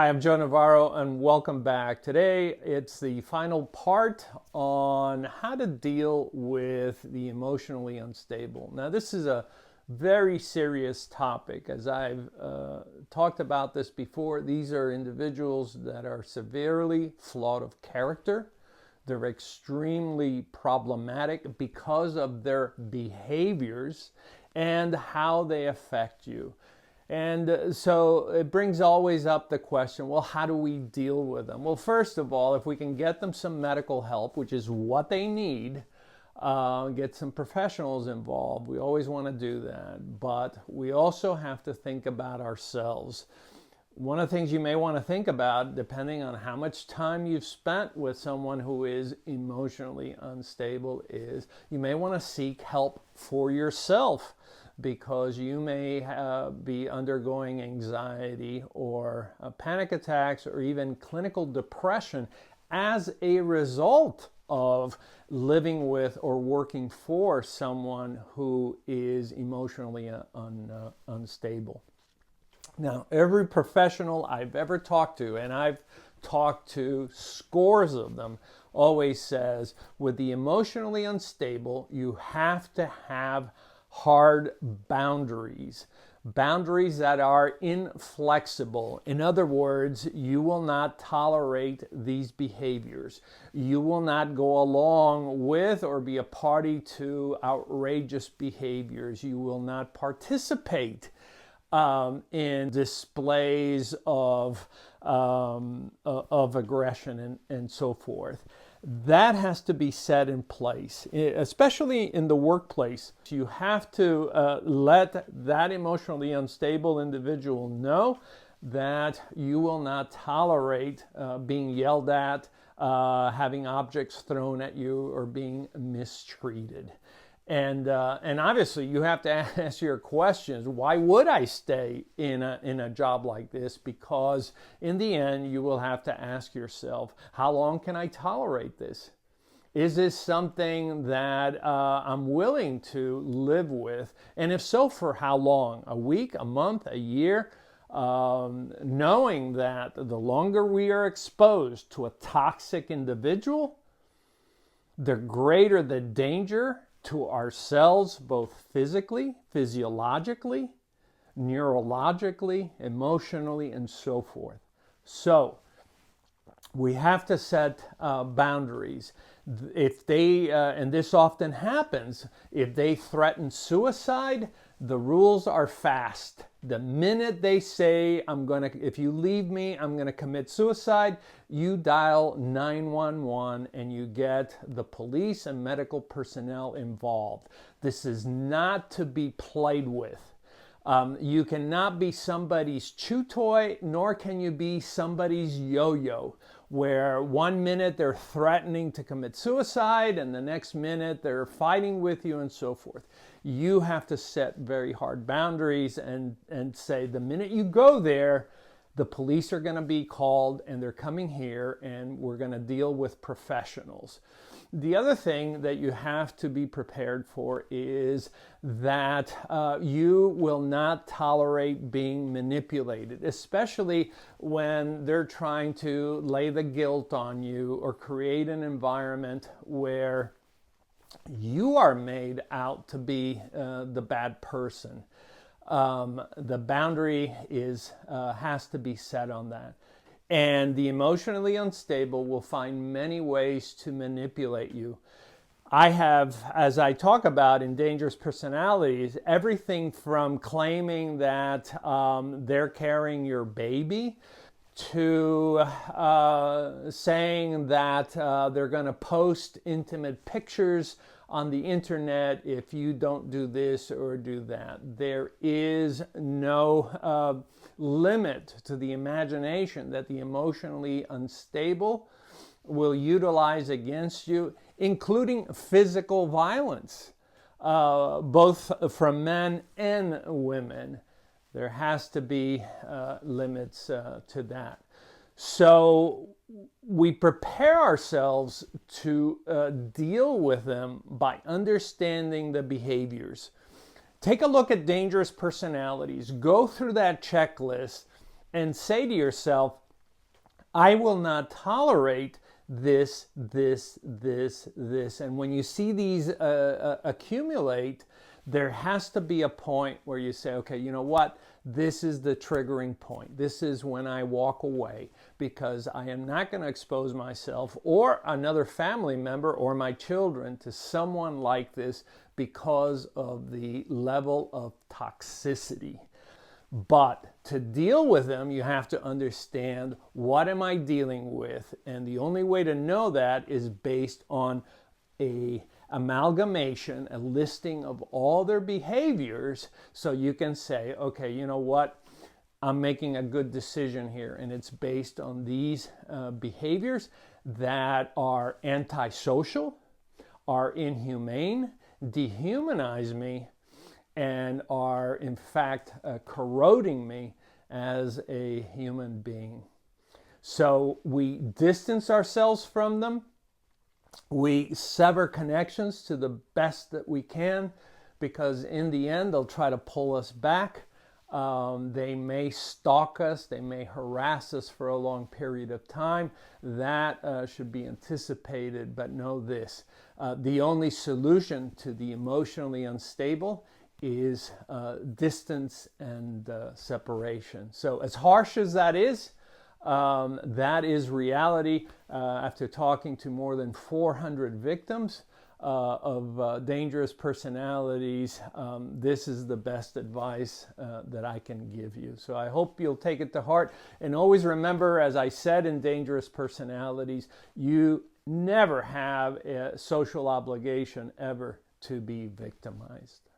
Hi, I'm Joe Navarro and welcome back. Today it's the final part on how to deal with the emotionally unstable. Now this is a very serious topic. As I've talked about this before, these are individuals that are severely flawed of character. They're extremely problematic because of their behaviors and how they affect you. And so it brings always up the question, well, how do we deal with them? Well, first of all, if we can get them some medical help, which is what they need, get some professionals involved. We always want to do that. But we also have to think about ourselves. One of the things you may want to think about, depending on how much time you've spent with someone who is emotionally unstable, is you may want to seek help for yourself, because you may be undergoing anxiety or panic attacks or even clinical depression as a result of living with or working for someone who is emotionally unstable. Now, every professional I've ever talked to, and I've talked to scores of them, always says, with the emotionally unstable, you have to have hard boundaries. Boundaries that are inflexible. In other words, you will not tolerate these behaviors. You will not go along with or be a party to outrageous behaviors. You will not participate in displays of aggression and so forth. That has to be set in place, especially in the workplace. You have to let that emotionally unstable individual know that you will not tolerate being yelled at, having objects thrown at you, or being mistreated. And obviously you have to ask your questions. Why would I stay in a job like this? Because in the end, you will have to ask yourself, how long can I tolerate this? Is this something that I'm willing to live with? And if so, for how long? A week, a month, a year? Knowing that the longer we are exposed to a toxic individual, the greater the danger to ourselves, both physically, physiologically, neurologically, emotionally, and so forth. So we have to set boundaries. If they, and this often happens, if they threaten suicide, the rules are fast. The minute they say, if you leave me, I'm going to commit suicide, you dial 911 and you get the police and medical personnel involved. This is not to be played with. You cannot be somebody's chew toy, nor can you be somebody's yo-yo, where one minute they're threatening to commit suicide and the next minute they're fighting with you and so forth. You have to set very hard boundaries and say, the minute you go there, the police are going to be called and they're coming here and we're going to deal with professionals. The other thing that you have to be prepared for is that you will not tolerate being manipulated, especially when they're trying to lay the guilt on you or create an environment where you are made out to be the bad person. The boundary has to be set on that. And the emotionally unstable will find many ways to manipulate you. I have, as I talk about in Dangerous Personalities, everything from claiming that they're carrying your baby to saying that they're going to post intimate pictures on the internet if you don't do this or do that. There is no limit to the imagination that the emotionally unstable will utilize against you, including physical violence, both from men and women. There has to be limits to that. So we prepare ourselves to deal with them by understanding the behaviors. Take a look at Dangerous Personalities. Go through that checklist and say to yourself, I will not tolerate this. And when you see these accumulate, there has to be a point where you say, okay, you know what? This is the triggering point. This is when I walk away, because I am not going to expose myself or another family member or my children to someone like this because of the level of toxicity. But to deal with them, you have to understand, what am I dealing with? And the only way to know that is based on a amalgamation, a listing of all their behaviors, so you can say, okay, you know what? I'm making a good decision here, and it's based on these behaviors that are antisocial, are inhumane, dehumanize me, and are in fact corroding me as a human being. So we distance ourselves from them. We sever connections to the best that we can, because in the end they'll try to pull us back. They may stalk us, they may harass us for a long period of time. That should be anticipated, but know this. The only solution to the emotionally unstable is distance and separation. So as harsh as that is reality. After talking to more than 400 victims of dangerous personalities, this is the best advice that I can give you. So I hope you'll take it to heart. And always remember, as I said in Dangerous Personalities, you never have a social obligation ever to be victimized.